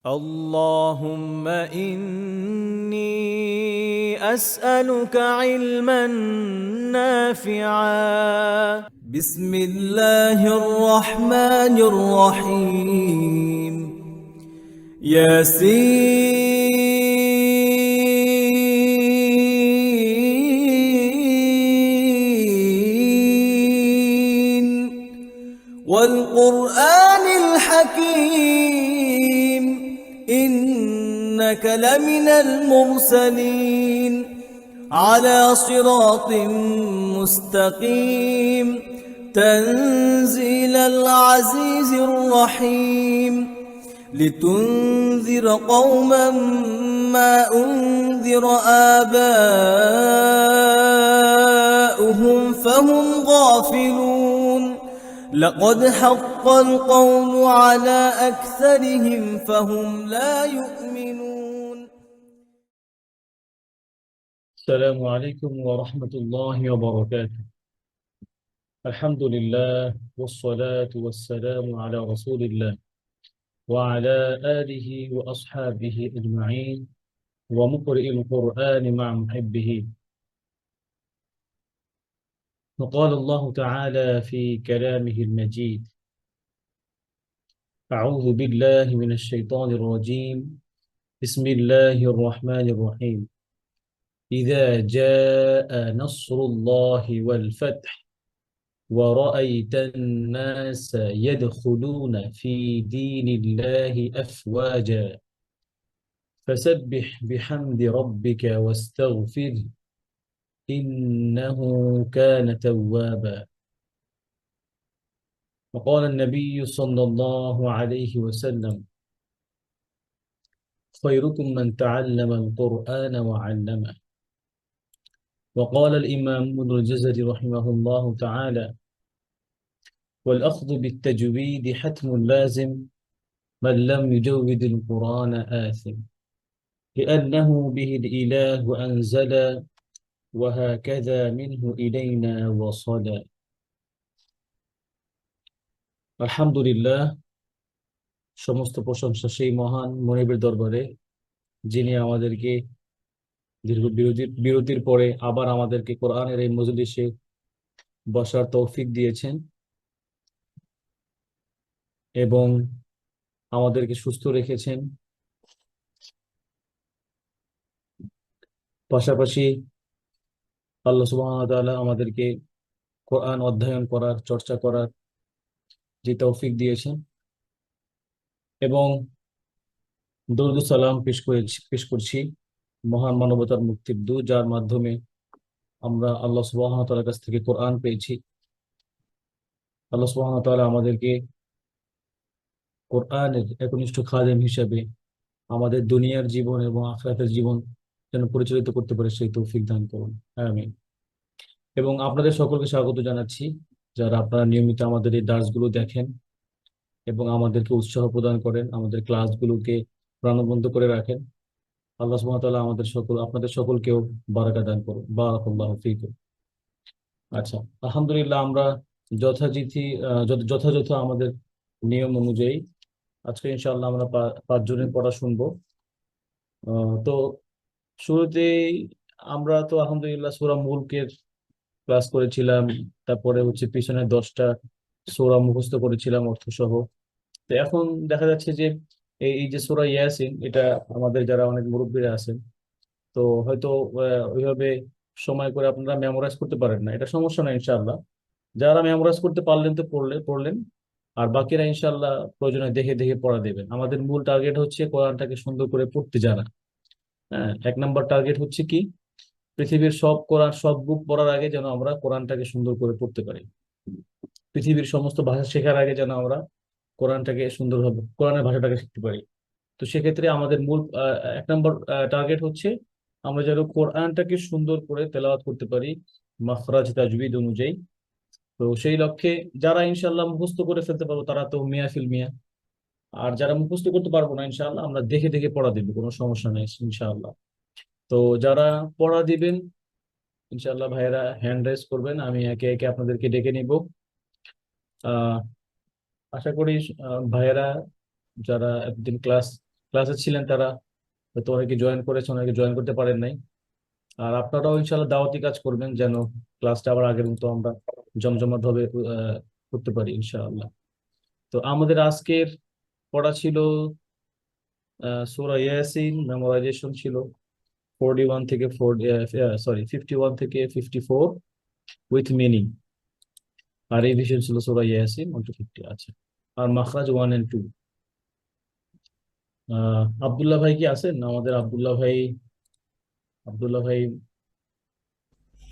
اللهم إني أسألك علما نافعا. بسم الله الرحمن الرحيم. ياسين والقرآن الحكيم إنك لمن المرسلين على صراط مستقيم تنزيل العزيز الرحيم لتنذر قوما ما أنذر آباؤهم فهم غافلون لقد حق القول على أكثرهم فهم لا يؤمنون. السلام عليكم ورحمة الله وبركاته. الحمد لله والصلاة والسلام على رسول الله وعلى آله وأصحابه أجمعين ومقرئ القرآن مع محبه. وقال الله تعالى في كلامه المجيد: أعوذ بالله من الشيطان الرجيم. بسم الله الرحمن الرحيم. إذا جاء نصر الله والفتح ورأيت الناس يدخلون في دين الله أفواجا فسبح بحمد ربك واستغفره إنه كان توابا. وقال النبي صلى الله عليه وسلم: خيركم من تعلم القرآن وعلمه. وقال الإمام ابن الجزري رحمه الله تعالى: والأخذ بالتجويد حتم لازم من لم يجود القرآن آثم لأنه به الإله أنزل وهكذا منه إلينا وصل. আলহামদুলিল্লাহ, সমস্ত প্রশংসা সেই মহান মনিবের দরবারে, যিনি আমাদেরকে দীর্ঘ বিরতির পরে আবার আমাদেরকে কোরআনের এই মজলিসে বসার তৌফিক দিয়েছেন এবং আমাদেরকে সুস্থ রেখেছেন। পাশাপাশি আল্লাহ সুবহানাহু ওয়া তাআলা আমাদেরকে কোরআন অধ্যয়ন করার, চর্চা করার যে তৌফিক দিয়েছেন এবং দরুদ ও সালাম পেশ করছি মহান মানবতার মুক্তির দূত, যার মাধ্যমে আমরা আল্লাহ সুবহানাহু ওয়া তাআলার কাছ থেকে কোরআন পেয়েছি। আল্লাহ সুবহানাহু ওয়া তাআলা আমাদেরকে কোরআনের একনিষ্ঠ খাদেম হিসেবে আমাদের দুনিয়ার জীবন এবং আখিরাতের জীবন যেন পরিচালিত করতে পারে সেই তৌফিক দান করুন, আমিন। এবং আপনাদের সকলকে স্বাগত জানাচ্ছি, যারা আপনারা নিয়মিত আমাদের এই দার্সগুলো দেখেন এবং আমাদেরকে উৎসাহ প্রদান করেন, আমাদের ক্লাসগুলোকে প্রাণবন্ত করে রাখেন। আল্লাহ সুবহানাহু ওয়া তাআলা আপনাদের সকলকেও বারাকা দান করুন। বারাকাল্লাহু ফীকুম। আচ্ছা, আলহামদুলিল্লাহ, আমরা যথাযথ আমাদের নিয়ম অনুযায়ী আজকে ইনশাআল্লাহ আমরা 5 জনের পড়া শুনবো। তো শুরুতেই আমরা তো আলহামদুলিল্লাহ সূরা মুলকের ক্লাস করেছিলাম, তারপরে হচ্ছে পিছনে 10টা সূরা মুখস্থ করেছিলাম অর্থ সহ। তো এখন দেখা যাচ্ছে যে এই যে সূরা ইয়াসিন, এটা আমাদের যারা অনেক মুরব্বীরা আছেন, তো হয়তো ওইভাবে সময় করে আপনারা মেমোরাইজ করতে পারেন না, এটা সমস্যা না ইনশাআল্লাহ। যারা মেমোরাইজ করতে পারলেন তো পড়লেন, আর বাকিরা ইনশাআল্লাহ প্রয়োজনে দেখে দেখে পড়া দেবেন। আমাদের মূল টার্গেট হচ্ছে কোরআনটাকে সুন্দর করে পড়তে জানা। হ্যাঁ, 1 নম্বর টার্গেট হচ্ছে কি, পৃথিবীর সব কোরআন, সব বুক পড়ার আগে যেন আমরা কোরআনটাকে সুন্দর করে পড়তে পারি। পৃথিবীর সমস্ত ভাষা শেখার আগে যেন আমরা কোরআনটাকে সুন্দরভাবে, কোরআনের ভাষাটাকে শিখতে পারি। তো সেক্ষেত্রে আমাদের মূল 1 নম্বর টার্গেট হচ্ছে আমরা যেন কোরআনটাকে সুন্দর করে তেলাওয়াত করতে পারি মাখরাজ তাজবিদ অনুযায়ী। তো সেই লক্ষ্যে যারা ইনশাআল্লাহ মুখস্থ করে ফেলতে পারবো তারা তো মিয়া ফিল মিয়া, আর যারা মুখস্থ করতে পারবো না ইনশাআল্লাহ আমরা দেখে দেখে পড়া দিব, কোনো সমস্যা নেই ইনশাআল্লাহ। তো যারা পড়া দিবেন ইনশাআল্লাহ ভাইয়েরা হ্যান্ড রাইজ করবেন, আমি একে একে আপনাদেরকে ডেকে নিব। আহ আশা করি ভাইয়েরা যারা এতদিন ক্লাস ক্লাসে ছিলেন তারা হয়তো অনেকে জয়েন করেছেন, অনেকে জয়েন করতে পারেন নাই। আর আপনারাও ইনশাল্লাহ দাওয়াতি কাজ করবেন যেন ক্লাসটা আবার আগের মতো আমরা জমজমাট ভাবে করতে পারি ইনশাআল্লাহ। তো আমাদের আজকের পড়া ছিল সূরা ইয়াসিন, মেমোরাইজেশন ছিল 41 থেকে 51 থেকে 54 উইথ মিনিং। আর রিভিশন ছিল সূরা ইয়াসিন 1 to 50। আছে আর মাখরাজ 1 and 2। আব্দুল্লাহ ভাই কি আছেন? আমাদের আব্দুল্লাহ ভাই, আব্দুল্লাহ ভাই।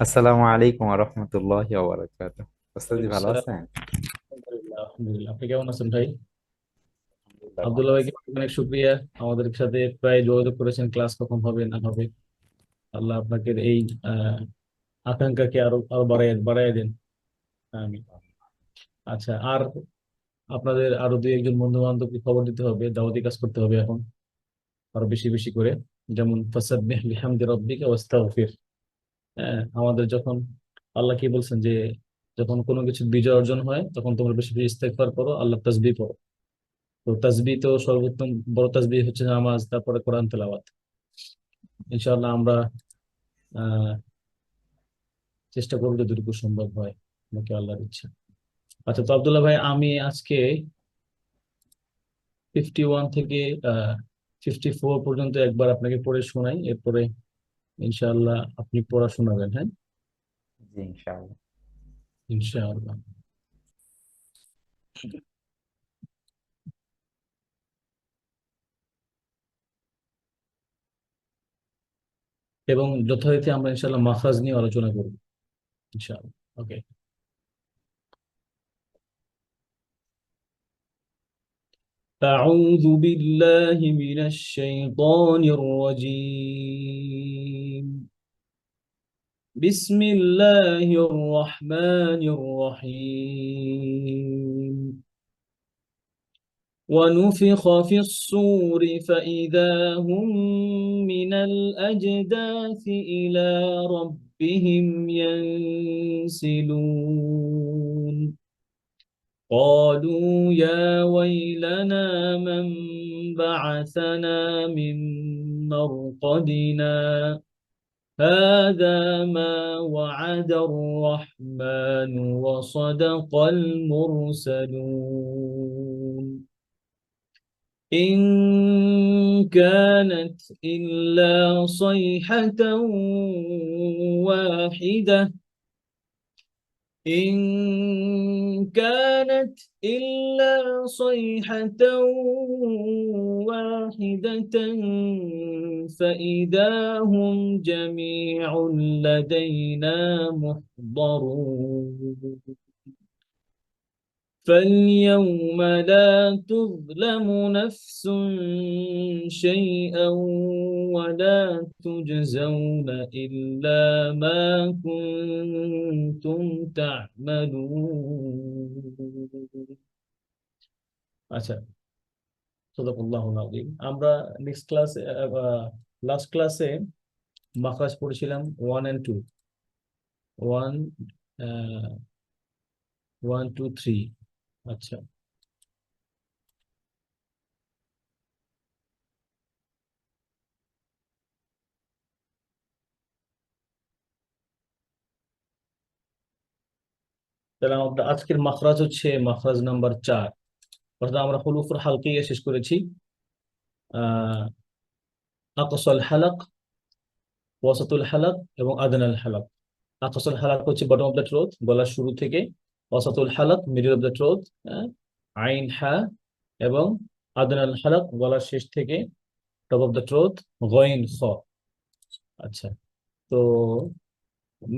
আসসালামু আলাইকুম ওয়া রাহমাতুল্লাহি ওয়া বারাকাতুহু। ওস্তাদ জি ওয়ালাইকুম ভালো আসসালাম। আছেন? আলহামদুলিল্লাহ, আলহামদুলিল্লাহ। আপনি কেমন আছেন ভাই? আলহামদুলিল্লাহ ভালো আব্দুল্লাহ ভাইকে আছি। অনেক শুক্রিয়া, আমাদের সাথে প্রায় যোগাযোগ করেছেন ক্লাস কখন হবে না হবে। আল্লাহ আপনাকে এই আহ আকাঙ্ক্ষাকে আরো আরো বাড়াই বাড়াই দেন। আমি আচ্ছা, আর আপনাদের আরো দুই একজন বন্ধু বান্ধবকে খবর দিতে হবে, দাওয়াতি কাজ করতে হবে এখন আরো বেশি বেশি করে। যেমন ফাসাব্বিহ বিহামদি রাব্বিকা ওয়াস্তাগফির। আমাদের যখন আল্লাহ কি বলছেন যে যখন কোনো কিছু বিজয় অর্জন হয় তখন তোমরা বেশি বেশি ইস্তেগফার করো, আল্লাহ তাসবিহ করো। তো তাসবিহ তো সর্বোত্তম বড় তাসবিহ হচ্ছে নামাজ, তারপরে কোরআন তেলাওয়াত। ইনশাআল্লাহ আমরা আহ চেষ্টা করবো যতটুকু সম্ভব হয়, নাকি আল্লাহর ইচ্ছা। আচ্ছা, তো আব্দুল্লাহ ভাই আমি আজকে 51 থেকে 54 পর্যন্ত একবার আপনাকে পড়ে শোনাই, এরপরে ইনশাআল্লাহ আপনি পড়া শোনাবেন। হ্যাঁ, জি ইনশাআল্লাহ। ইনশাআল্লাহ। এবং যথারীতি আমরা ইনশাআল্লাহ মাখরাজ নিয়ে আলোচনা করব ইনশাআল্লাহ। ওকে। أعوذ بالله من الشيطان الرجيم. بسم الله الرحمن الرحيم. ونفخ في الصور فإذا هم من الأجداث إلى ربهم ينسلون. قالوا يا ويلنا من بعثنا من مرقدنا هذا ما وعد الرحمن وصدق المرسلون. إن كانت إلا صيحة واحدة إن كانت إلا صيحة واحدة فإذا هم جميع لدينا محضرون. فاليوم لا تظلم نفس شيئا ولا تجزون إلا ما كنتم تعملون. আচ্ছা, সাদাকাল্লাহুল আযীম। আমরা নেক্সট ক্লাসে লাস্ট ক্লাসে মাখরাজ পড়েছিলাম 1 and 2, 1 1 2 3। আচ্ছা, তাহলে আমাদের আজকের মাখরাজ হচ্ছে মাখরাজ নাম্বার 4। অর্থাৎ আমরা হুরুফুল হালকিয়া শেষ করেছি। আহ আকসাল হালাক, ওয়াসাতুল হালাক এবং আদনাল হালাক। আকসাল হালাক হচ্ছে বটম অফ দ্য থ্রোট, গলার শুরু থেকে। ওয়াসাতুল হালাক মিডল অফ দ্য থ্রোট, আইন হা। এবং আদনাল হালাক গলার শেষ থেকে টপ অফ দ্য থ্রোট, গইন খ। আচ্ছা, তো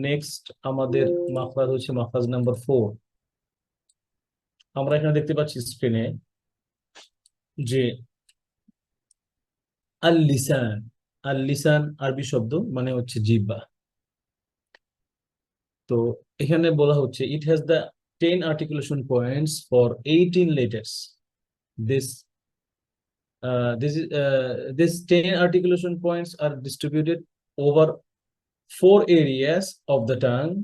নেক্সট আমাদের মাখরাজ হচ্ছে মাখরাজ নাম্বার 4। আমরা এখানে দেখতে পাচ্ছি স্ক্রিনে যে আল লিসান। আল লিসান আরবি শব্দ, মানে হচ্ছে জিহ্বা। তো এখানে বলা হচ্ছে it has the 10 articulation points for 18 letters. This this 10 articulation points are distributed over 4 areas of the tongue,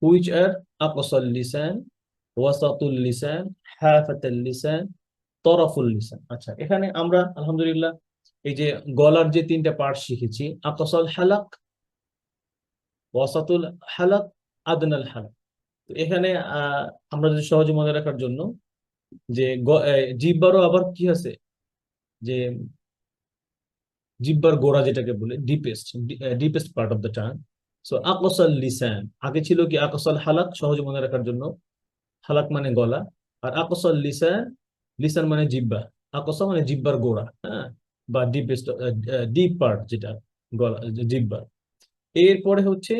which are aqsal lisan, wasatul lisan, hafatul lisan, taraful lisan. আচ্ছা, এখানে আমরা আলহামদুলিল্লাহ এই যে গলার যে তিনটা পার্ট শিখেছি, আকসাল হালাক, ওয়াসাতুল হালাক, আদনাল হালাক। তো এখানে আমরা যদি সহজে মনে রাখার জন্য যে জিহ্বারও আবার কি আছে, যে জিহ্বার গোড়া যেটাকে বলে deepest part of the tongue. So আকসাল লিসান, আগে ছিল কি আকসাল হালাক, সহজে মনে রাখার জন্য হালাক মানে গলা, আর আকসাল লিসান, লিসান মানে জিহ্বা, আকসা মানে জিহ্বার গোড়া, হ্যাঁ, বা ডিপ পার্ট যেটা গলা, জিহ্বা। এরপরে হচ্ছে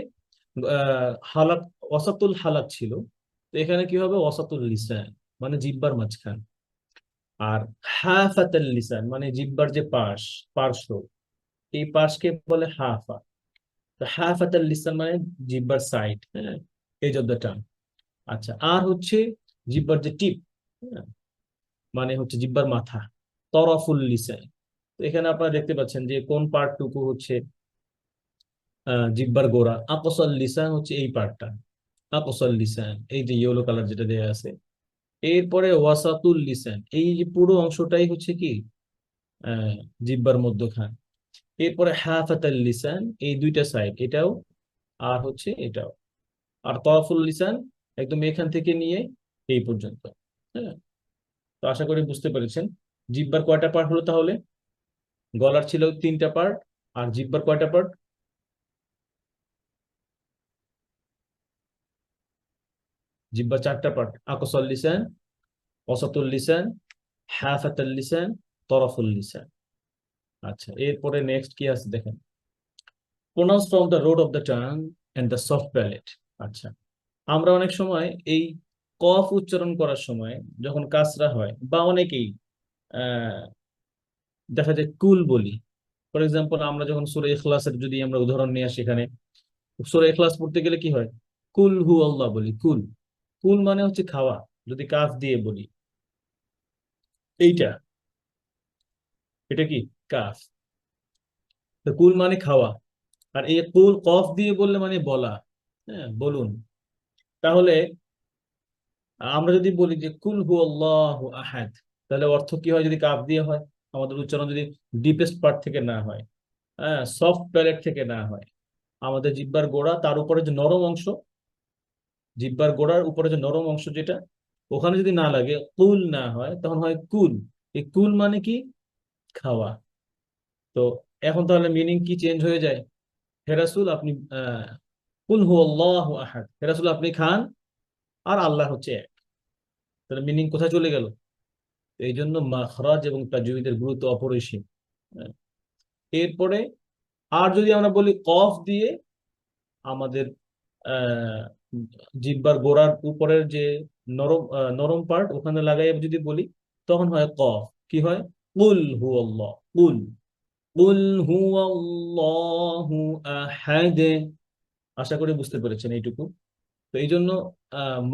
হালাক, ওয়াসাতুল হালাক ছিল, তো এখানে কি হবে ওয়াসাতুল লিসান মানে জিহ্বার মাঝখান। আর হাফাতাল লিসান মানে জিহ্বার যে পার্শ্ব, এই পার্শ্বকে বলে হাফা। তো হাফাতাল লিসান মানে জিহ্বার সাইড, হ্যাঁ, এজ অফ দ্য টাং। আচ্ছা, আর হচ্ছে জিহ্বার যে টিপ, হ্যাঁ, মানে হচ্ছে জিহ্বার মাথা, তরফুল লিসান। তো এখানে আপনারা দেখতে পাচ্ছেন যে কোন পার্টটুকু হচ্ছে জিহ্বার গোড়া, আকসাল লিসান হচ্ছে এই পার্টটা, আকসাল লিসান, এই যে ইয়েলো কালার যেটা দেয়া আছে। এরপরে ওয়াসাতুল লিসান, এই যে পুরো অংশটাই হচ্ছে কি আহ জিহ্বার মধ্যখান। এরপরে হাফাতাল লিসান, এই দুইটা সাইড, এটাও আর হচ্ছে এটাও। আর তরফুল লিসান একদম এখান থেকে নিয়ে এই পর্যন্ত। হ্যাঁ, তো আশা করি বুঝতে পেরেছেন জিহ্বার কয়টা পার্ট হলো তাহলে। গলার ছিল তিনটা পার্ট, আর জিহ্বার কয়টা পার্ট? জিহ্বার চারটা পার্ট, আকসাল লিসান, ওয়াসাতুল লিসান, হাফাতাল লিসান, তরফুল লিসান। আচ্ছা, এরপরে নেক্সট কি আছে দেখেন, pronounce from the root of the tongue and the soft palate. আচ্ছা, আমরা অনেক সময় এই কফ উচ্চারণ করার সময় যখন কাসরা হয়, বা অনেকেই আহ দেখা যায় কুল বলি। ফর এক্সাম্পল, আমরা যখন সূরা ইখলাসের যদি আমরা উদাহরণ নিয়ে আসি, এখানে সূরা ইখলাস পড়তে গেলে কি হয়, কুল হু আল্লাহ বলি, কুল। কুল মানে হচ্ছে খাওয়া, যদি কাফ দিয়ে বলি, এইটা, এটা কি কাফ। তো কুল মানে খাওয়া, আর এই কুল কফ দিয়ে বললে মানে বলা, হ্যাঁ, বলুন। তাহলে আমরা যদি বলি যে কুল হু আল্লাহু আহাদ, তাহলে অর্থ কি হয় যদি কাফ দিয়ে হয়, আমাদের উচ্চারণ যদি ডিপেস্ট পার্ট থেকে না হয়, হ্যাঁ, সফট প্যালেট থেকে না হয়, আমাদের জিহ্বার গোড়া, তার উপরে যে নরম অংশ, জিহ্বার গোড়ার উপরে যে নরম অংশ যেটা, ওখানে যদি না লাগে, কুল না হয়, তখন হয় কুল। এই কুল মানে কি খাওয়া। তো এখন তাহলে মিনিং কি চেঞ্জ হয়ে যায়, হে রাসূল আপনি কুল হু আল্লাহু আহাদ, হে রাসূল আপনি খান, আর আল্লাহ হচ্ছে এক। তাহলে মিনিং কোথায় চলে গেল? এই জন্য মাখরাজ এবং তাজউইদের গুরুত্ব অপরিসীম। হ্যাঁ। এরপরে আর যদি আমরা বলি কফ দিয়ে, আমাদের আহ জিহ্বার গোড়ার উপরের যে নরম পার্ট, ওখানে লাগাই যদি বলি, তখন হয় কফ, কি হয়, কুল হু আল্লাহ, কুল, কুল হু আল্লাহু আহাদ। আশা করি বুঝতে পেরেছেন এইটুকু। তো এই জন্য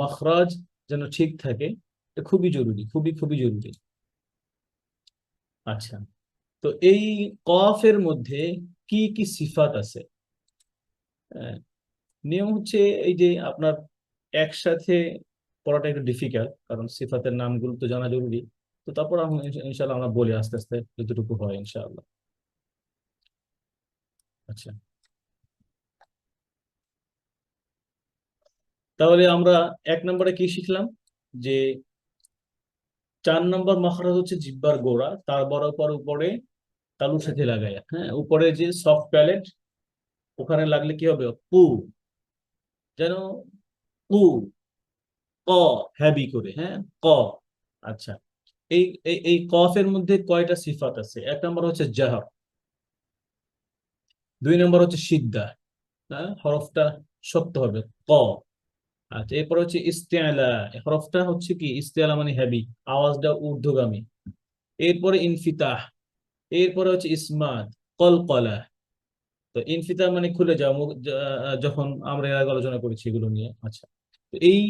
মাখরাজ যেন ঠিক থাকে, এটা খুবই জরুরি, খুবই খুবই জরুরি। আচ্ছা, তো এই কফের মধ্যে কি কি সিফাত আছে? আহ, নিয়ম হচ্ছে এই যে আপনার একসাথে পড়াটা একটু ডিফিকাল্ট, কারণ সিফাতের নামগুলো তো জানা জরুরি। তো তারপর ইনশাল্লাহ আমরা বলি আস্তে আস্তে যতটুকু হয় ইনশাআল্লাহ। আচ্ছা, তাহলে আমরা 1 নম্বরে কি শিখলাম, যে 4 নম্বর মাখরাজ হচ্ছে জিহ্বার গোড়া, তার বরাবর উপরে তালুর সাথে লাগায়, হ্যাঁ, উপরে যে সফট প্যালেট, ওখানে লাগলে কি হবে, পু, যেন পু, ক, হ্যাভি করে, হ্যাঁ, ক। আচ্ছা, এই এই এই কফের মধ্যে কয়টা সিফাত আছে? 1 নম্বর হচ্ছে জাহর, 2 নম্বর হচ্ছে সিদ্ধা, হ্যাঁ, হরফটা শক্ত হবে, ক। আচ্ছা, এরপর হচ্ছে ইস্তেআলা, হরফটা হচ্ছে কি, ইস্তেআলা মানে হ্যাভি, আওয়াজটা ঊর্ধ্বগামী। এরপরে ইনফিতাহ, এরপরে হচ্ছে ইসমাত, কলকলা। তো ইনফিতাহ মানে খুলে যাওয়া, মুখ, যখন আমরা এর আগে আলোচনা করেছি এগুলো নিয়ে। আচ্ছা, তো এই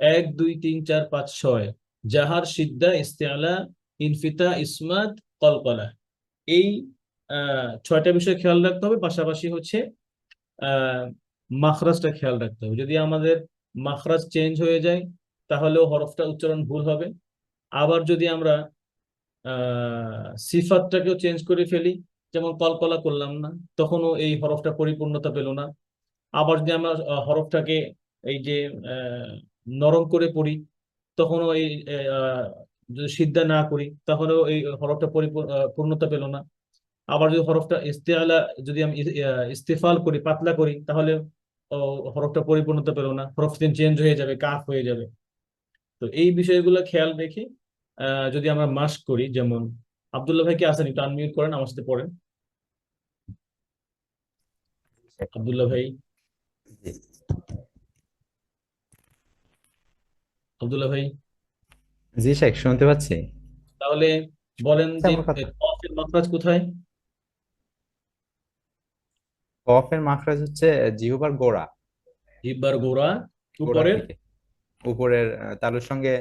1 2 3 4 5 6, জাহার, সিদ্ধা, ইস্তেআলা, ইনফিতাহ, ইসমাত, কলকলা, এই 6টা বিষয় খেয়াল রাখতে হবে। পাশাপাশি হচ্ছে আহ মাখরাজটা খেয়াল রাখতে হবে। যদি আমাদের মাখরাজ চেঞ্জ হয়ে যায়, তাহলেও হরফটা উচ্চারণ ভুল হবে। আবার যদি আমরা সিফাতটাকেও চেঞ্জ করে ফেলি, যেমন কলকলা করলাম না, তখনও এই হরফটা পরিপূর্ণতা পেল না। আবার যদি আমরা হরফটাকে এই যে আহ, নরম করে পড়ি, তখনও এই আহ, যদি সিদ্ধা না করি তাহলেও এই হরফটা পূর্ণতা পেল না। আবার যদি হরফটা ইস্তেআলা, যদি আমি ইস্তেফাল করি, পাতলা করি, তাহলে হরফটা পরিপূর্ণতা পেল না, হরফ চেঞ্জ হয়ে যাবে, কাফ হয়ে যাবে। তো এই বিষয়গুলো খেয়াল রেখে যদি আমরা মাস্ক করি, যেমন আব্দুল্লাহ ভাই কি আছেন, একটু আনমিউট করেন, আমার সাথে পড়েন। আব্দুল্লাহ ভাই, জি আব্দুল্লাহ ভাই, জি শেখ, শুনতে পাচ্ছি। তাহলে বলেন আচ্ছা, যে আমার কথা। কফের মাখরাজ কোথায়? কফের মাখরাজ হচ্ছে জিহ্বার গোড়া। জিহ্বার গোড়া, গোড়ার উপরের। দিকে, উপরের তালুর সঙ্গে।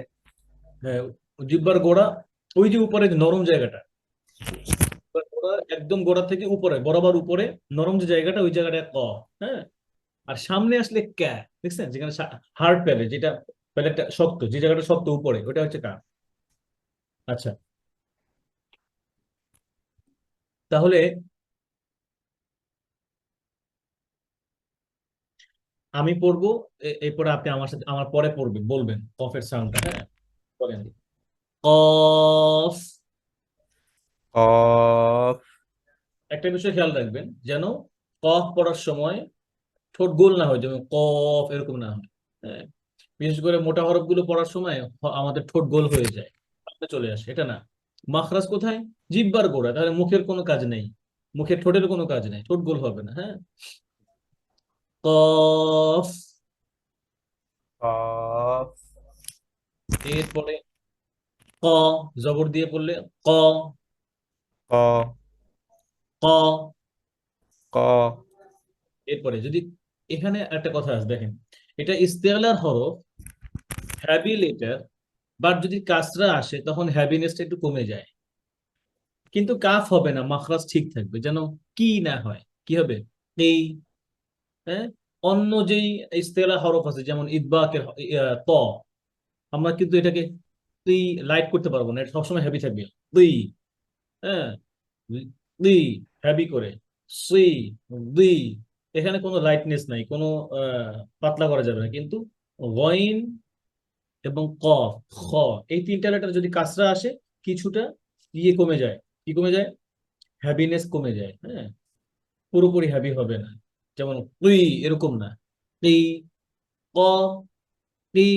হ্যাঁ, জিহ্বার গোড়া, ওই যে উপরে যে নরম জায়গাটা, জিহ্বার গোড়া একদম গোড়া থেকে উপরে বরাবর উপরে নরম যে জায়গাটা, ওই জায়গাটা ক। হ্যাঁ, আর সামনে আসলে ক্যা, দেখছেন যেখানে হার্ড প্যালেট, যেটা প্যালেটটা শক্ত, যে জায়গাটা শক্ত উপরে, ওটা হচ্ছে কা। আচ্ছা, তাহলে আমি পড়বো, এরপরে আপনি আমার সাথে, আমার পরে পড়বেন, বলবেন কফের সাউন্ডটা। হ্যাঁ, বলেন। কফ। কফ। একটা বিষয় খেয়াল রাখবেন, যেন কফ পড়ার সময় ঠোঁট গোল না হয়, যেমন কফ এরকম না হয়। হ্যাঁ, বিশেষ করে মোটা হরফ গুলো পড়ার সময় আমাদের ঠোঁট গোল হয়ে যায়, সামনে চলে আসে, এটা না। মাখরাজ কোথায়? জিহ্বার গোড়া, তাহলে মুখের কোনো কাজ নেই, মুখের ঠোঁটের কোনো কাজ নেই, ঠোঁট গোল হবে না। হ্যাঁ, কফ। কফ। এরপরে ক, জবর দিয়ে পড়লে ক। ক। ক। ক। এরপরে যদি, এখানে একটা কথা আছে দেখেন, এটা ইস্তেলার হরফ, হ্যাভি লেটার, বাট যদি কাসরা আসে তখন হ্যাভিনেসটা একটু কমে যায়, কিন্তু কাফ হবে না, মাখরাজ ঠিক থাকবে, যেন কি না হয়, কি হবে? এই। হ্যাঁ, অন্য যেই ইস্তেলা হরফ আছে, যেমন ইদবাকের ত, আমরা কিন্তু এটাকে তুই লাইট করতে পারবো না, এটা সবসময় হ্যাভি থাকবে। তুই, হ্যাঁ, তুই হ্যাভি করে, সুই, দুই, এখানে কোনো লাইটনেস নাই, কোনো পাতলা করা যাবে না, কিন্তু গইন এবং কফ, খ, এই তিনটা লেটার যদি কাসরা আসে, কিছুটা ইয়ে কমে যায়। কি কমে যায়? হ্যাভিনেস কমে যায়। হ্যাঁ, পুরোপুরি হ্যাভি হবে না, যেমন তুই এরকম না, তি, ক, তি,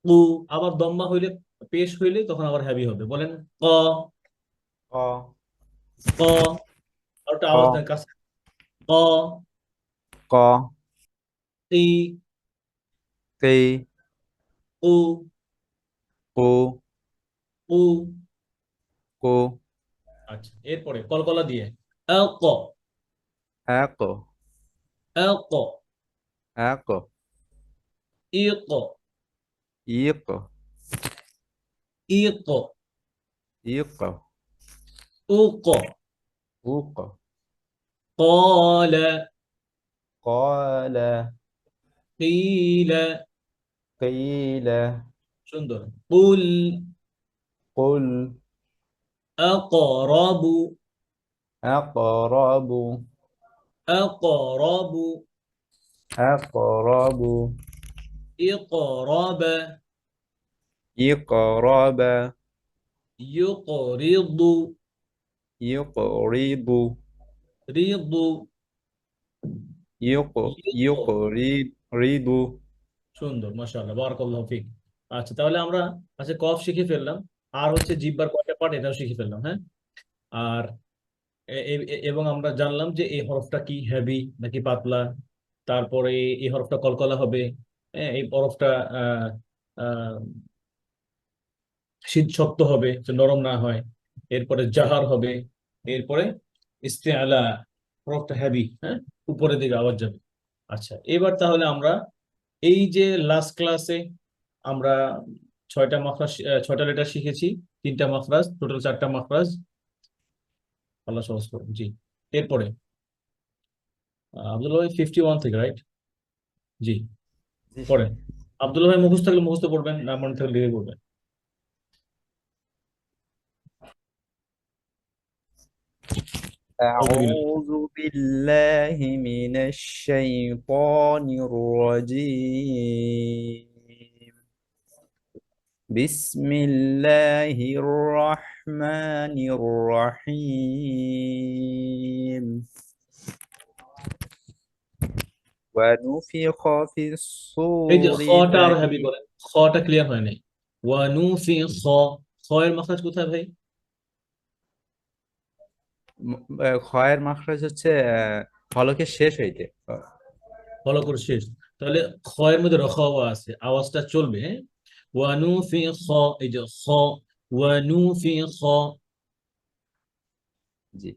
উ। আবার দম্মা হইলে, পেশ হইলে তখন আবার হ্যাভি হবে, বলেন। ক। ক। ক। আর একটা আওয়াজ ক। দেন কাছে। ক। ক। তি, তে। উ, কু। উ। কু। আচ্ছা, এরপরে কলকলা দিয়ে আল ক, এক। আল ক, এক। ই ক, ইক। ই ক, ইক। উ ক, উক। قال قال। قيل। قيل। সুন্দর। قل قل। أقرب أقرب. أقرب أقرب. اقرب اقرب. يقرض يقرب. رض يق يقرب. সুন্দর, মাশাআল্লাহ, বারাকাল্লাহু ফিক। আচ্ছা, তাহলে আমরা, আচ্ছা, কফ শিখে ফেললাম, আর হচ্ছে জিহ্বার কয়টা পার্ট এটাও শিখে ফেললাম। হ্যাঁ, আর এবং আমরা জানলাম যে এই হরফটা কি, হেভি নাকি পাতলা, তারপরে এই হরফটা কলকলা হবে, হ্যাঁ, এই হরফটা আহ আহ শক্ত হবে, যে নরম না হয়। এরপরে জাহার হবে, এরপরে ইস্তেআলা, হরফটা হেভি, হ্যাঁ, উপরের দিকে আওয়াজ যাবে। আচ্ছা, এবার তাহলে আমরা এই যে লাস্ট ক্লাসে আমরা ছয়টা মাখরাজ, ছয়টা লেটার শিখেছি, তিনটা মাখরাজ, টোটাল চারটা মাখরাজ। আল্লাহ সহজ করুন। জি, এরপরে আব্দুল্লাহ ভাই 51 থেকে, রাইট? জি, জি শেখ। পড়েন। আব্দুল্লাহ ভাই মুখস্থ থাকলে মুখস্থ পড়বেন, না মনে থাকলে লিখে পড়বেন। আউযু বিল্লাহ। أعوذ بالله من الشيطان الرجيم بسم الله الرحمن الرحيم ونفخ في এই যে الصور খটা আরো হেভি করেন, খটা ক্লিয়ার হয় নাই। ওয়ানুফি খ, খ এর মাখরাজ কোথায় ভাই? খয়ের মাখরাজ হচ্ছে হলকের শেষ হইতে। ফলো করে শেষ। তাহলে খ এর মধ্যে রখাওয়া আছে, আওয়াজটা চলবে, হ্যাঁ। ওয়ানুফি খ, এই যে খ, ওয়ানুফি খ, জি।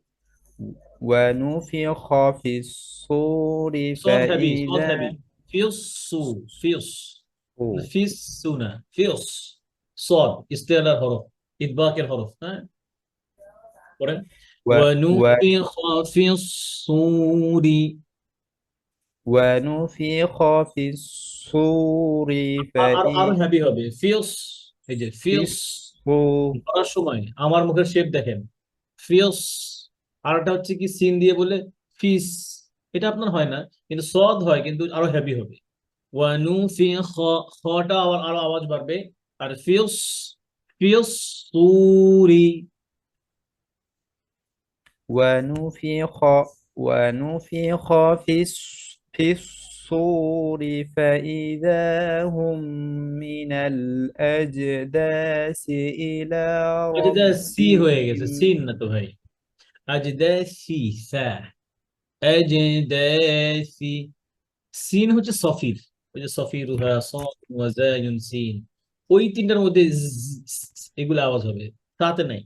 ونفخ في الصور সদ হেভি, সদ فإذا হেভি, ফিউস সু, ফিউস, ফিস সু না, ফিউস, সদ ইস্তেলার হরফ, ইদবাকের হরফ, হ্যাঁ। পড়েন و و ওয়ানুফিখ ফিস সুরি, ونفخ في الصور আরো আরো فإذا হেভি হবে, ফিউস, এই যে في ফিউস الصور পড়ার সময় আমার মুখের শেপ দেখেন, ফিউস। আর একটা হচ্ছে কি সিন দিয়ে বলে ফিস, এটা আপনার হয় না, কিন্তু সদ হয়, কিন্তু আরো হেভি হবে। ওয়ানুফিখ, খটা আবার আরো আওয়াজ বাড়বে। আর ফিউস, ফিউস সুরি, ونفخ ونفخ في الصور فإذا هم من الأجداث إلى এটা সি হয়ে গেছে, ربهم সিন না তো ভাই। আজদাসি সা, আজদাসি, সিন হচ্ছে সফির, ওই যে সফির উহা সদ ওয়াজায়ুন সিন, ওই তিনটার মধ্যে এগুলো আওয়াজ হবে, তাতে নাই।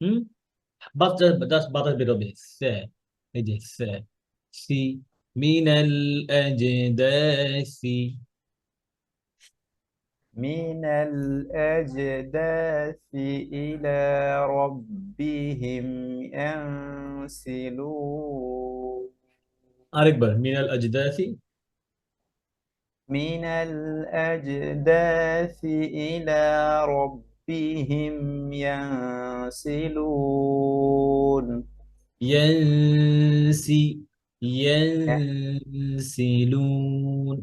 হুম, জাস্ট বাতাস বেরোবে, সে, এই যে সে, সি, মিনাল আজদাসি, من الأجداث إلى ربهم ينسلون আরেকবার মিনাল আজদাসি, من الأجداث إلى ربهم ينسلون ইয়ানসি, ইয়ানসিলুন,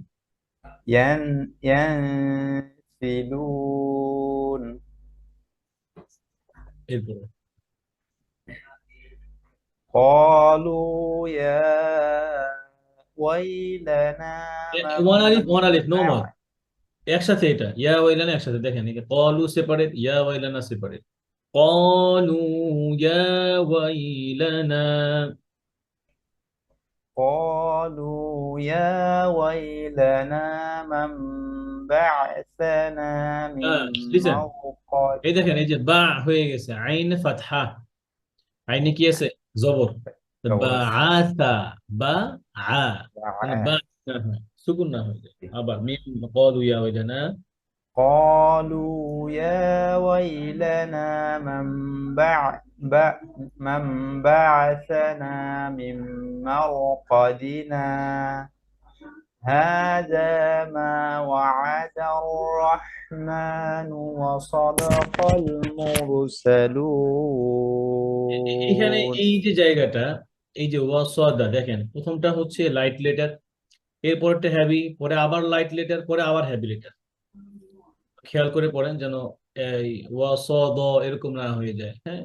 ينسلون এরপরে قالوا يا ويلنا ওয়ান আলিফ, من ওয়ান আলিফ, নো মর, بعد একসাথে এটা ইয়া ওয়াইলানা একসাথে দেখেন, এই যে কলু সেপারেট, ইয়া ওয়াইলানা সেপারেট, কলু ইয়া ওয়াইলানা, قالوا يا ويلنا من بعثنا من লিসেন, এই দেখেন, مرقدنا এই যে বা হয়ে গেছে, আইন ফাতহা, আইনে কি আছে, জবর, বা আতা, বা আ, যেন বা না হয়, সুকুন না হয়ে যায়। আবার মিম, কলু ইয়া ওয়াইলানা, قالوا يا ويلنا من بعثنا من مرقدنا هذا ما وعد الرحمن وصدق এখানে المرسلون এই যে জায়গাটা, এই যে ওয়াসাদা, দেখেন প্রথমটা হচ্ছে লাইট লেটার, এরপরটা হ্যাভি, পরে আবার লাইট লেটার, পরে আবার হ্যাভি লেটার। খেয়াল করে পড়েন যেন এই ওয়া স দ এরকম না হয়ে যায়, হ্যাঁ,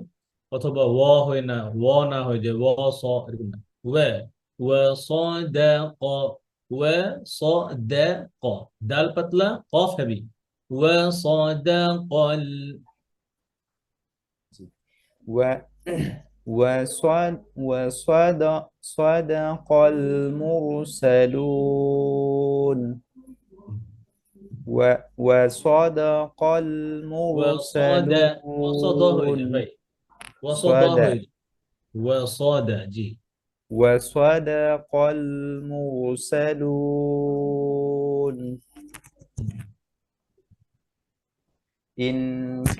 অথবা ওয়া হয়ে না, ওয়া না হয়ে যায়, ওয়া স এরকম না, ওয়া, ওয়া স দা ক, ওয়া স দা ক, দাল পাতলা, কফ হেভি, ওয়া স দা কল, و صدق المرسلون وصدق ওয়া স দা, ওয়া স দ হয়ে যায় المرسلون ভাই, ওয়া স দ হয়ে صدق যায়, ওয়া স দা, জি। وصدق المرسلون إن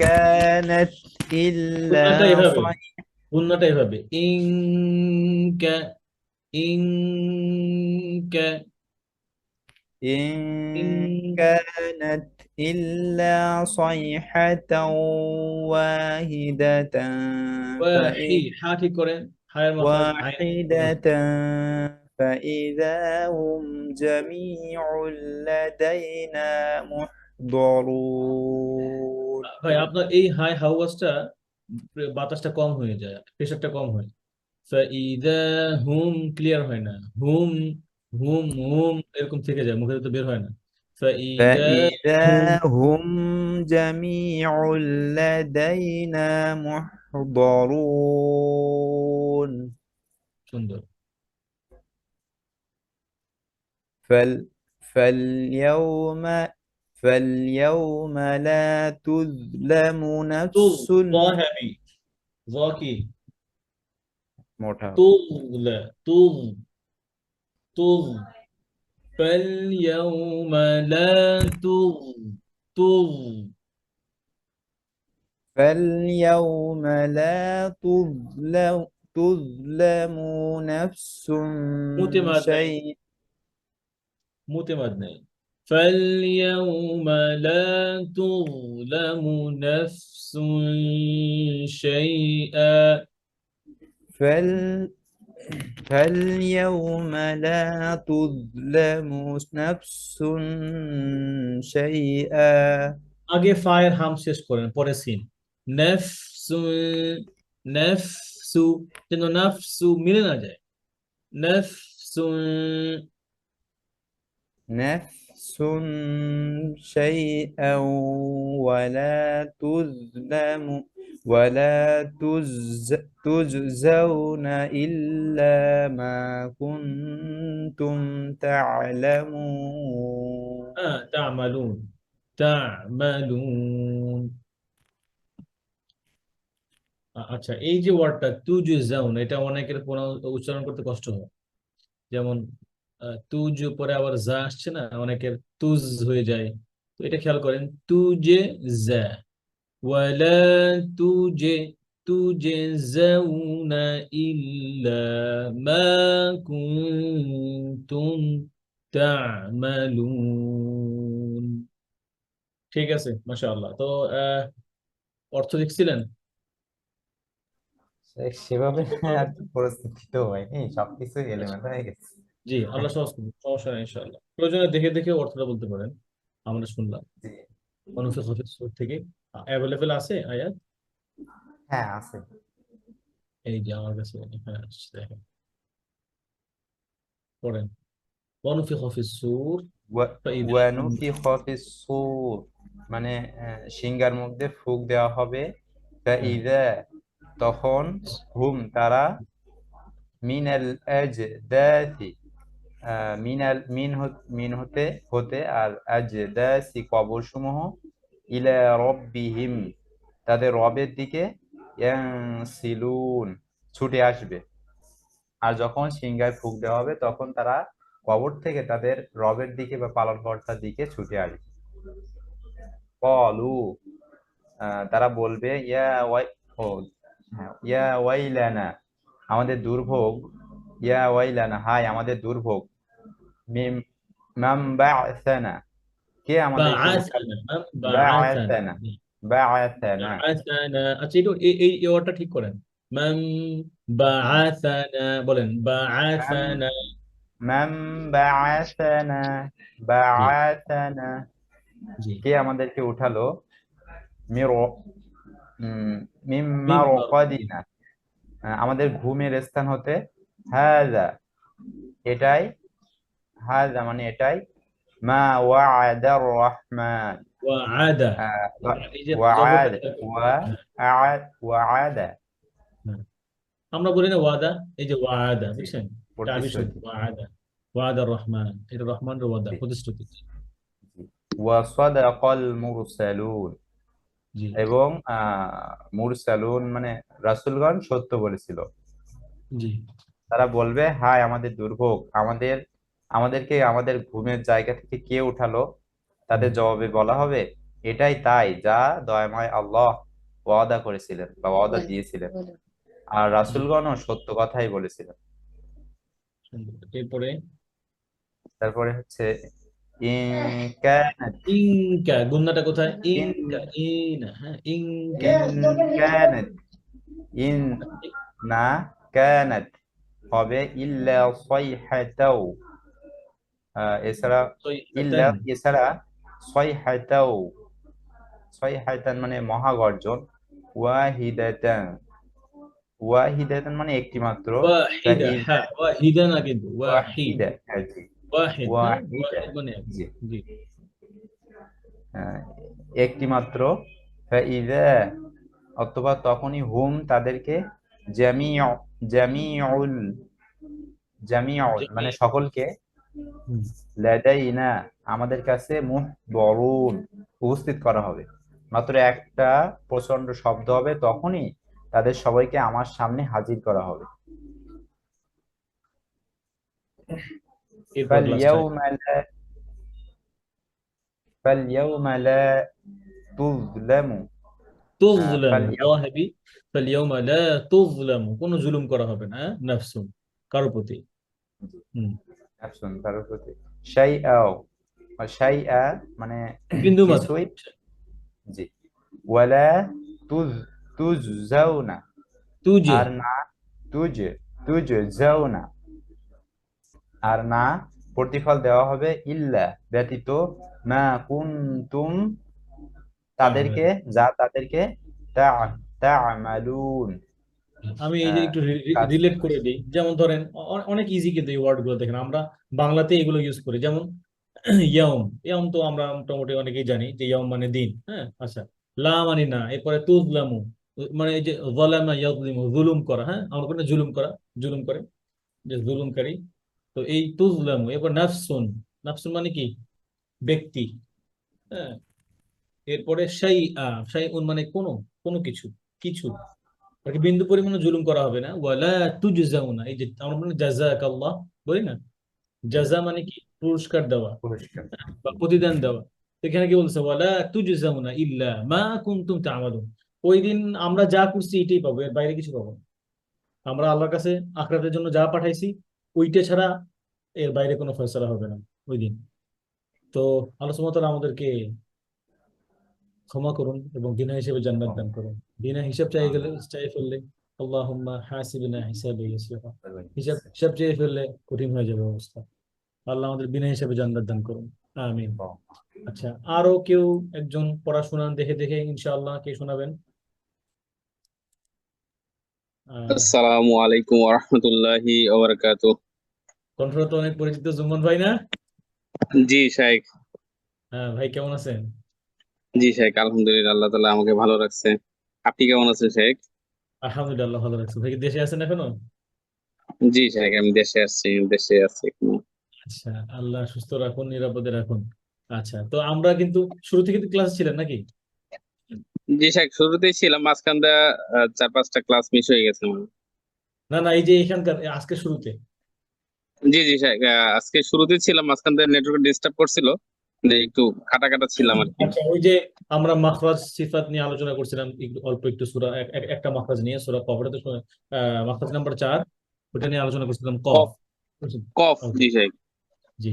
كانت إلا খুলনাটা এভাবে, صيحة খুলনাটা এভাবে, ইনকা, ইনকা, إن ইন, كانت إلا صيحة واحدة ওয়াহি হা ঠিক করেন, হায়ের মাখরাজ আইন واحدة فإذا هم جميع لدينا محضرون ভাই আপনার এই হাই হাওয়াজটা বাতাসটা কম হয়ে যায়, প্রেশারটা কম হয়। ফাইদা হুম ক্লিয়ার হয় না, হুম হুম হুম এরকম থেকে যায়, মুখে তো বের হয় না। ফাইদা হুম, فإذا هم جميع لدينا محضرون সুন্দর। فال فاليوم فاليوم لا تظلم তুল نفس জ হ্যাভি, জ কি, মোটা তুল তুল তুল فاليوم لا تظ فاليوم لا تظلم نفس মুতে মাদ নাই, شيء মুতে মাদ নাই। فاليوم لا تظلم نفس شيئا فال فاليوم لا تظلم نفس شيئا আগে ফায়ের হাম শেষ করেন, পরে সিন। নেফসু, নেফসু, যেন নাফসু মিলে না যায়। নেফসু, نفس شيئا ولا تظلم تجزون إلا ما كنتم تعلمون تعملون تعملون। আচ্ছা, এই যে ওয়ার্ডটা তুজজাউন, এটা অনেকের উচ্চারণ করতে কষ্ট হয়। যেমন তুজ পরে আবার যা আসছে না, অনেকের তুজ হয়ে যায়। তো এটা খেয়াল করেন, তুজে যা, ওয়ালা তুজে তুজে জাউনা ইল্লা মা কুনতুম তা'মালুন। ঠিক আছে, মাশাআল্লাহ। তো অর্থ লিখছিলেন? সেভাবে আর কি পরিস্থিতি তো হয়নি, সবকিছু এলোমেলো হয়ে গেছে। জি, আল্লাহ সহজ করুন, সমস্যা নেই ইনশাআল্লাহ। প্রয়োজনে দেখে দেখে অর্থটা বলতে পারেন। আমরা শুনলাম জি, মানুষের হাফিজ সূরা থেকে। অ্যাভেলেবেল আছে আয়াত? হ্যাঁ আছে। এই যে আমার কাছে এখানে আসছে, দেখেন, পড়েন। ওয়ানুফিখ ফিস সূর ফাইদা হুম, ওয়ানুফিখ ফিস-সূর মানে সিংহার মধ্যে ফুঁক দেওয়া হবে। হ্যাঁ, ফাইদা তখন হুম তারা মিনাল আজদাসি মিন হতে হতে আর আজদাসি কবরসমূহ ইলা রব্বিহিম তাদের রবের দিকে ইয়ানসিলুন ছুটে আসবে। আর যখন সিংহায় ফুঁক দেওয়া হবে তখন তারা কবর থেকে তাদের রবের দিকে বা পালনকর্তার দিকে ছুটে আসবে। কলু তারা বলবে ও হ্যাঁ, ইয়া ওয়াইলানা আমাদের দুর্ভোগ, ইয়া ওয়াইলানা হায় আমাদের দুর্ভোগ, মিম মাম বা'সানা কে আমাদেরকে উঠালো, বাআসানা, বাআসানা, বা'সানা বা'সানা বাআসানা। আচ্ছা, একটু এই ওয়ার্ডটা ঠিক করেন। মান বাআসানা, বলেন মাম বাআসানা। মাম বা'সানা জি বা'সানা জি। কে আমাদেরকে উঠালো, মিরো মিম্মা মিম্মা, রকাদিনা আমাদের ঘুমের স্থান হতে, হাযা এটাই, হাযা মানে এটাই, মা ওয়া'দার রহমান ওয়াআদা, এই যে জবরটা ওয়া'আদ হ্যাঁ, ওয়া'আদা হ্যাঁ। আমরা বলি না ওয়াদা, এই যে ওয়াদা, জি বুঝছেন? এটা আরবি শব্দ প্রতিশ্রুতি, ওয়াদা, ওয়াদা রহমান, এটা রহমানের ওয়াদা, জি প্রতিশ্রুতি। জি ওয়াসাদাকাল মুরসালুন জি এবং মুরসালুন মানে রাসূলগণ সত্য বলেছিল। জি তারা বলবে হায় আমাদের দুর্ভোগ, আমাদেরকে আমাদের ঘুমের জায়গা থেকে কে উঠালো, তাদের হুম, জবাবে বলা হবে এটাই তাই যা দয়াময় আল্লাহ ওয়াদা করেছিলেন বা ওয়াদা দিয়েছিলেন, আর জি, রাসূলগণও সত্য কথাই বলেছিলেন। সুন্দর। এরপরে তারপরে হচ্ছে ইন কানাত ইনকা, গুন্নাটা কোথায়? ইন ইনকা, ইনা, হ্যাঁ, ইনকা। ইন কানাত ইন না কানাত হবে ইল্লা সাইহাতাও এছাড়া ইল্লা সয়হাতান। এছাড়া সাইহাতাও সাইহাতান মানে মহাগর্জন ওয়াহিদাতান ওয়াহিদাতান মানে একটি মাত্র ওয়াহিদা, ফাইদা হ্যাঁ, ওয়াহিদা না কিন্তু ওয়াহিদ। ওয়াহিদা হ্যাঁ জি ওয়াহিদ, হ্যাঁ, ওয়াহিদা ওয়াহিদ মানে এক। জি জি। হ্যাঁ, একটি মাত্র ফাইদা অথবা তখনই হুম তাদেরকে জামিউ জামিউল জামিউল জামি, মানে সকলকে হুম। লাদাইনা আমাদের কাছে মুহদরুন উপস্থিত করা হবে। মাত্র একটা প্রচন্ড শব্দ হবে তখনই তাদের সবাইকে আমার সামনে হাজির করা হবে। এরপর ক্লাসটা ফালইয়াউমা লা ফালইয়াউমা লা তুযলামু তুযলামু ফালইয়াউম ওয়াহিবি, ফালইয়াউমা লা তুযলামু, কোনো জুলুম করা হবে না, হ্যাঁ? নাফসুন, কারো প্রতি। হুম। নাফসুন তার প্রতি শাইআও শাইআ মানে বিন্দু মাত্র। কিছুই জি ওয়ালা তুজ তুজজাউনা তুজে, আর না তুজ তুজজাউনা আর না প্রতিফল দেওয়া হবে ইল্লা ব্যতীত মা কুনতুম তাদেরকে তা'মালুন। যা তাদেরকে তা তা'মালুন আমি এই যে একটু কাজ রিলেট করে। করে দিই, যেমন ধরেন অনেক ইজি কিন্তু এই ওয়ার্ড গুলো দেখেন, আমরা বাংলাতে এগুলো ইউজ করি, যেমন ইয়াউম, ইয়াউম তো আমরা মোটামুটি অনেকেই জানি যে ইয়াউম মানে দিন, হ্যাঁ, আচ্ছা। লা মানে না, এরপরে তুজলামু মানে এই যে যালামা ইয়াজলিমু, জুলুম করা, হ্যাঁ, আমরা কোনো জুলুম করা, জুলুম করে, যে জুলুমকারী। তো এই তুজলামু, এরপর নাফসুন, নাফসুন মানে কি? ব্যক্তি, হ্যাঁ। এরপরে শাইউন মানে কোনো, কোনো কিছু, কিছু, আর কি বিন্দু পরিমাণে জুলুম করা হবে না। ওয়ালা তুজজাউনা, এই যে আমরা বলি জাযাকাল্লাহ, বলি না, জাযা মানে কি? পুরস্কার দেওয়া পুরস্কার বা প্রতিদান দেওয়া। তো এখানে কি বলছে? ওয়ালা তুজজাউনা ইল্লা মা কুনতুম তা'মালুন, ওই দিন আমরা যা করছি এটাই পাবো, এর বাইরে কিছু পাবো না। আমরা আল্লাহর কাছে আখিরাতের জন্য যা পাঠাইছি ওইটা ছাড়া এর বাইরে কোনো ফয়সালা হবে না ওই দিন। তো আল্লাহ সুবহানাহু ওয়া তাআলা আমাদেরকে ক্ষমা করুন এবং বিনা হিসেবে জান্নাত দান করুন। বিনা হিসাব চাই গেলে, চাই ফেললে, আল্লাহুম্মা হাসিবনা হিসাবান ইয়াসিরা, হিসাব হিসাব চেয়ে ফেললে কঠিন হয়ে যাবে অবস্থা। আল্লাহ আমাদের বিনা হিসাবে জান্নাত দান করুন, আমিন। আচ্ছা, আরো কেউ একজন পড়া শোনান দেখে দেখে, ইনশাআল্লাহ, কে শোনাবেন? আসসালামু আলাইকুম ওয়া রাহমাতুল্লাহি ওয়া বারাকাতুহু। কণ্ঠটা তো অনেক পরিচিত, জুম্মন ভাই না? জি শাইখ। হ্যাঁ ভাই, কেমন আছেন? জি শাইখ, আলহামদুলিল্লাহ, আল্লাহ তাআলা আমাকে ভালো রাখছে। আপনি কেমন আছেন শাইখ? আলহামদুলিল্লাহ, ভালো লাগছে। ভাই কি দেশে আছেন এখনো? জি শাইখ, আমি দেশে আছি এখনো। আচ্ছা, আল্লাহ সুস্থ রাখুন, নিরাপদে রাখুন। আচ্ছা, তো আমরা কিন্তু শুরু থেকে তো ক্লাস ছিলেন নাকি? জি শাইখ, শুরুতেই ছিলাম, মাঝখান দিয়ে 4-5টা ক্লাস মিস হয়ে গেছে আমার। না না, এই যে এখানকার আজকে শুরুতে। জি জি শাইখ, আজকে শুরুতে ছিলাম, মাঝখান দিয়ে নেটওয়ার্ক ডিস্টার্ব করছিল, যে একটু কাটা কাটা ছিলাম আর কি। আচ্ছা, ওই যে আমরা মাখরাজ সিফাত নিয়ে আলোচনা করছিলাম, অল্প একটু সূরা, একটা মাখরাজ নিয়ে, সূরা কফরে তো মাখরাজ নাম্বার 4, ওটা নিয়ে আলোচনা করছিলাম, কফ। কফ, কফ, ওকে, জি শাইখ। জি,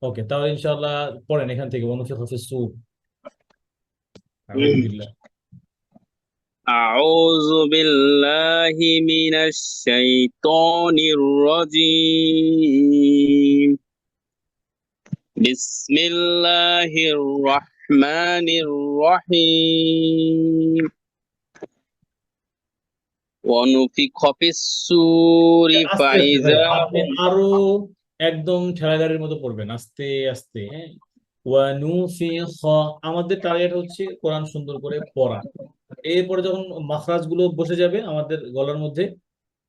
ওকে, তাহলে ইনশাআল্লাহ পড়েন এখান থেকে, ওয়ানুফিখা ফিস-সূর। আউযু বিল্লাহ। أعوذ بالله من الشيطان الرجيم. بسم الله الرحمن الرحيم. ونفخ في الصور আস্তে আস্তে ভাই, فإذا আপনি هم আরো একদম ঠেলাগাড়ির মতো পড়বেন, আস্তে আস্তে, হ্যাঁ। ওয়ানুফিখা, আমাদের টার্গেট হচ্ছে কোরআন সুন্দর করে পড়া। এরপরে যখন মাখরাজ গুলো বসে যাবে আমাদের গলার মধ্যে,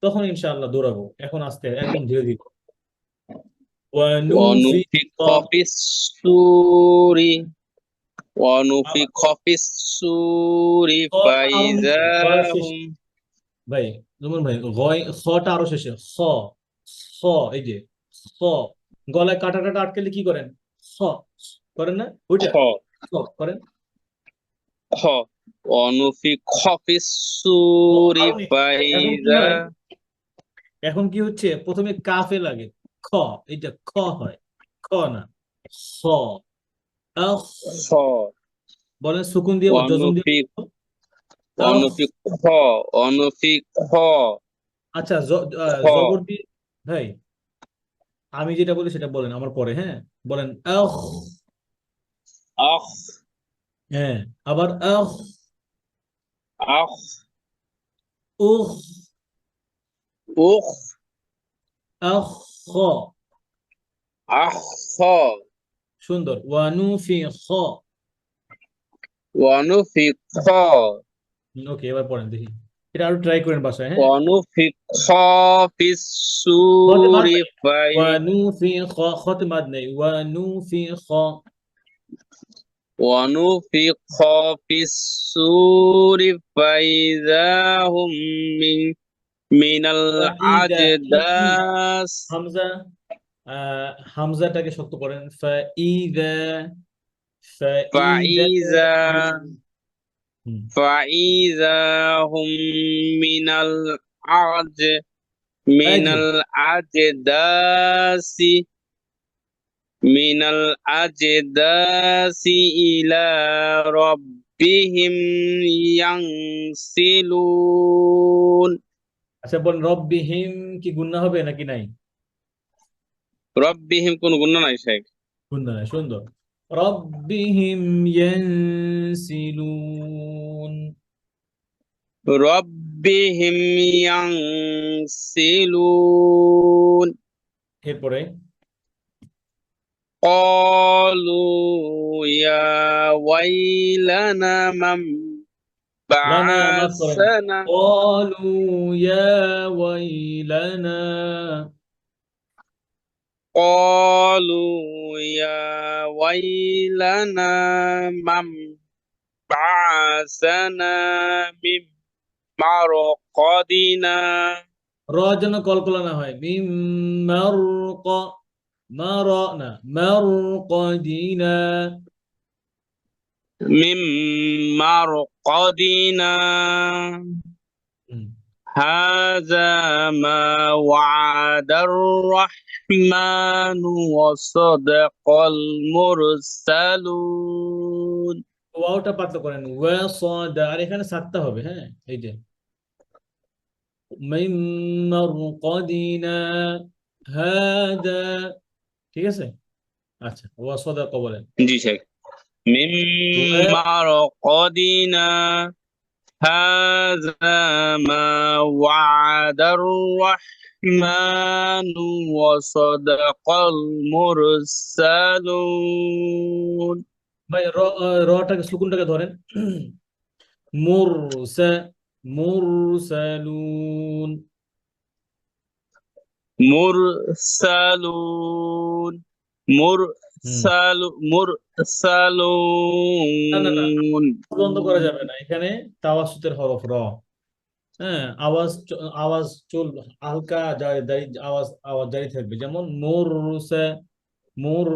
তখন ইনশাআল্লাহ দৌড়াবো। এখন আস্তে, একদম ধীরে ধীরে। ونفخ ওয়ানুফিখা, في الصور ونفخ في الصور খটা আরো নিচে, فإذا গলার শেষে, هم ভাই, জুমন ভাই, খটা আরো শেষে, খ, এই যে খ, গলায় কাটা কাটা আটকেলে কি করেন? খ করেন না ওইটা? خ খ করেন। خ ونفخ في খ الصور আরো নিচে। এখন কি فإذا হয়? এখন কি হচ্ছে? প্রথমে কাফে লাগে খ, এইটা খ হয়, খ না, খ আখ খ বলেন সুকুন দিয়ে জজম দিয়ে অনুফিক আখ। অনুফিক খ অনুফিক খ আচ্ছা খ জবর দিয়ে ভাই আমি যেটা বলি সেটা বলেন আমার পরে, হ্যাঁ বলেন আখ। আখ হ্যাঁ আবার আখ আখ উখ উখ আখ খ। আখ খ সুন্দর ওয়ানুফিখ। অনুফিক খ ওকে এবার পড়েন দেখি, এটা আরো ট্রাই করেন বাসায়, হ্যাঁ। অনুফিক খ ফিস খতে মাদ সুরি নাই, ফাই ওয়ানুফিখ খতে মাদ নেই, ওয়ানুফিখ। ونفخ في الصور فإذا هم من ফাইদা الأجداث হামজা, হামজাটাকে শক্ত করেন, ফাইদা ফাইদা। فإذا হুম, فإذا هم من এই من যে الأجداث من الأجداث إلى ربهم ينسلون আচ্ছা বলেন রব্বিহিম কি গুন্না হবে নাকি নাই? রব্বিহিম কোন গুণা নাই শেখ গুন্না নাই, সুন্দর। রব্বিহিম ইয়ানসিলুন। রব্বিহিম ইয়ানসিলুন এরপরে قالوا يا ويلنا من লানা মাফ করেন, بعثنا ক্বালু ইয়া ওয়াইলানা। قالوا يا ويلنا من بعثنا من مرقدنا র যেন কলকলা না হয়, মিম মারক, মার না মারকদিনা। من مرقدنا হুম, هذا ما وعد الرحمن وصدق المرسلون ওয়াওটা পাতলা করেন, ওয়া সাদা, আর এখানে সাতটা হবে, হ্যাঁ এই যে মিম মারকদিনা হাদা, ঠিক আছে। আচ্ছা ওয়া সাদাকা বলেন, জি শেখ من ওয়া مرقدنا هذا ما وعد الرحمن وصدق المرسلون ভাই রটাকে সুকুনটাকে ধরেন, মুরসা মুরসালুন। مرسلون হুম, না না না, مرسلون বন্ধ করা যাবে না, এখানে তাওয়াসুতের হরফ র। হ্যাঁ আওয়াজ আওয়াজ চল, হালকা জারি জারি আওয়াজ আওয়াজ জারি থাকবে, যেমন মুরসা মুর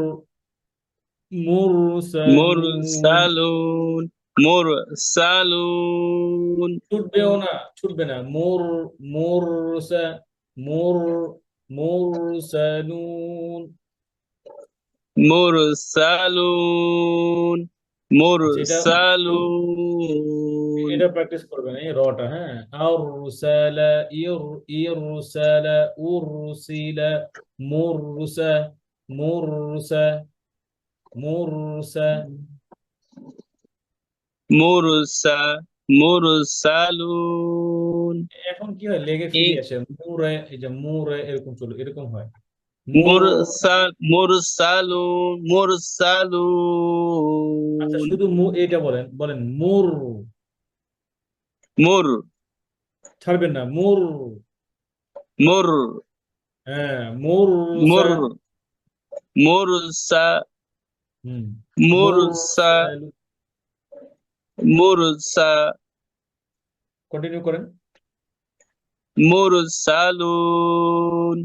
মুরসালুন। مرسلون مرسلون ছুটবেও না, ছুটবে না, মুরসা মুর মুরসালুন। مرسلون আচ্ছা এটা مرسلون এটা প্র্যাকটিস করবেন এই রটা, হ্যাঁ। আরসালা ইরসালা উরসিলা মুরসা মুরসা মুরসা। مرسى مرسلون এখন কি হয়, লেগে ফিরে আসে, মুরে, এই যে মুরে এরকম চলো, এরকম হয় মুর। مرسلون আচ্ছা مرسلون শুধু এটা বলেন, বলেন মুর, مر ছাড়বেন না, মুর। مر হ্যাঁ মুরসা। مر مرسى হুম مرسى মুরসালু, مرسى কন্টিনিউ করেন। مرسلون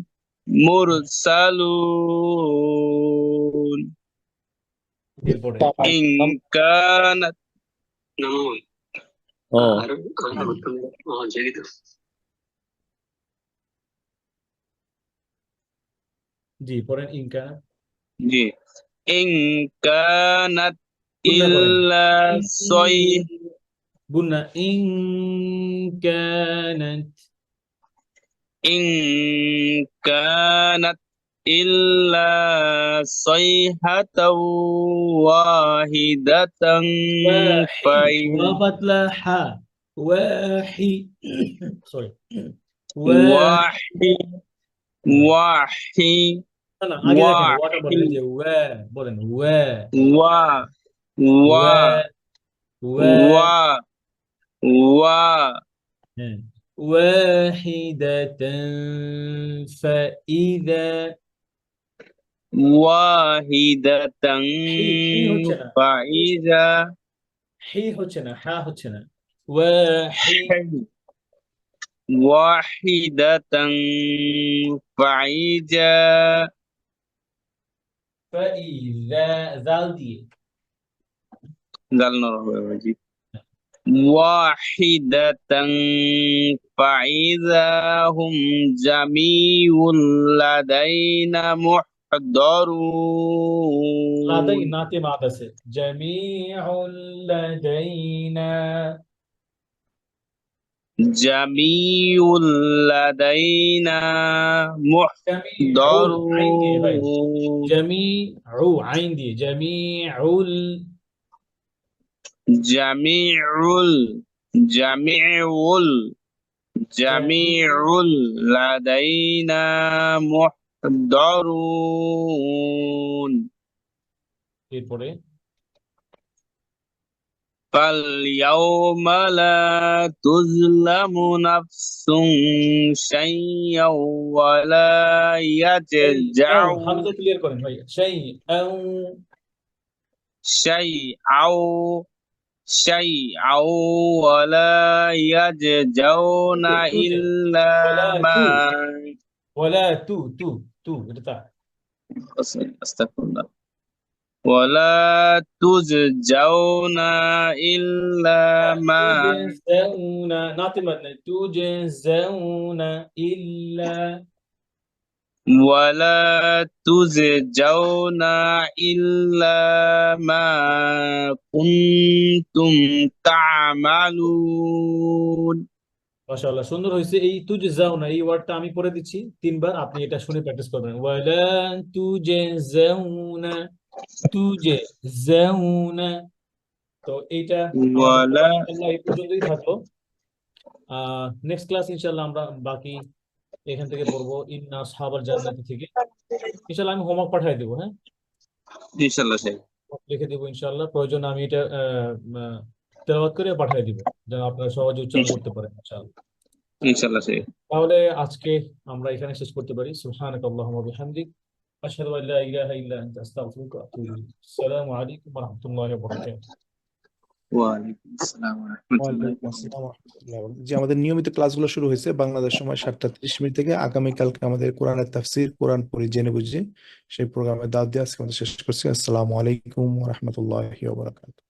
مرسلون এরপরে إن كانت জি পড়েন ইনকা। জি إن كانت গুন্না করেন إلا صيح গুন্না ইন কানাত إن كانت إلا صيحة واحدة واحي فإن وبطلة حا واحي সরি واحي واحي না না আগে দেখেন ওয়াটা واحي বলেন এই যে ওয়া বলেন ওয়া وا وا ওয়া ওয়া وا وا হ্যাঁ واحدة فإذا واحدة حي হচ্ছে না فإذا হি হচ্ছে না হা হচ্ছে না ওয়াহি واحدة فإذا فإذا জাল দিয়ে জাল নরম হয়ে গেছে। واحدة فإذا هم جميع لدينا محضرون লাদাই নাতে মাদ আছে জামিউল লাদাইনা جميع لدينا জামিউল আইন দিয়ে ভাই محضرون জামিউ আইন দিয়ে জামিউল جميع جميع جميع لدينا محضرون এরপরে فاليوم لا تظلم نفس شيئا ولا হামজা ক্লিয়ার করেন ভাই শাই আও شيئا ولا يجزون إلا ما ولا تو এটা তা أستغفر الله ولا تجزون إلا ما تجزون নাতে মাদ নাই تجزون إلا ولا تجزون إلا ما كنتم تعملون মাশাআল্লাহ সুন্দর হয়েছে এই তুজজাউনা এই ওয়ার্ডটা আমি পড়ে দিচ্ছি তিনবার আপনি এটা শুনে প্র্যাকটিস করবেন ওয়ালা তুজজাউনা তুজজাউনা তো এইটা ولا ইনশাআল্লাহ এই পর্যন্তই থাকলো নেক্সট ক্লাস ইনশাআল্লাহ আমরা বাকি এখান থেকে পড়বো ইন্না আসহাবাল জান্নাতি থেকে ইনশাআল্লাহ আমি হোমওয়ার্ক পাঠিয়ে দেবো হ্যাঁ إن شاء الله شيء লিখে দেবো ইনশাআল্লাহ প্রয়োজন আমি এটা তেলাওয়াত করে পাঠিয়ে দিব যেন আপনারা সহজে উচ্চারণ করতে পারেন ইনশাআল্লাহ إن شاء الله شيء তাহলে আজকে আমরা এখানে শেষ করতে পারি সুবহানাকাল্লাহুম্মা ওয়া বিহামদিক আশহাদু আল্লা ইলাহা ইল্লা আনতা আস্তাগফিরুকা ওয়া আতুবু ইলাইক আসসালামু আলাইকুম ওয়া রাহমাতুল্লাহি ওয়া বারাকাতুহু وعليكم السلام ورحمة الله ওয়ালাইকুম আসসালাম ওয়া রাহমাতুল্লাহি ওয়া বারাকাতুহু। জি আমাদের নিয়মিত ক্লাসগুলো শুরু হয়েছে বাংলাদেশ সময় 7:30 থেকে। আগামীকালকে আমাদের কোরআনের তাফসীর কোরআন পড়ি জেনে বুঝে সেই প্রোগ্রামে দাওয়াত দিয়ে আজকে আমাদের শেষ করছি। আসসালামু আলাইকুম ওয়া রাহমাতুল্লাহি ওয়া বারাকাতুহু।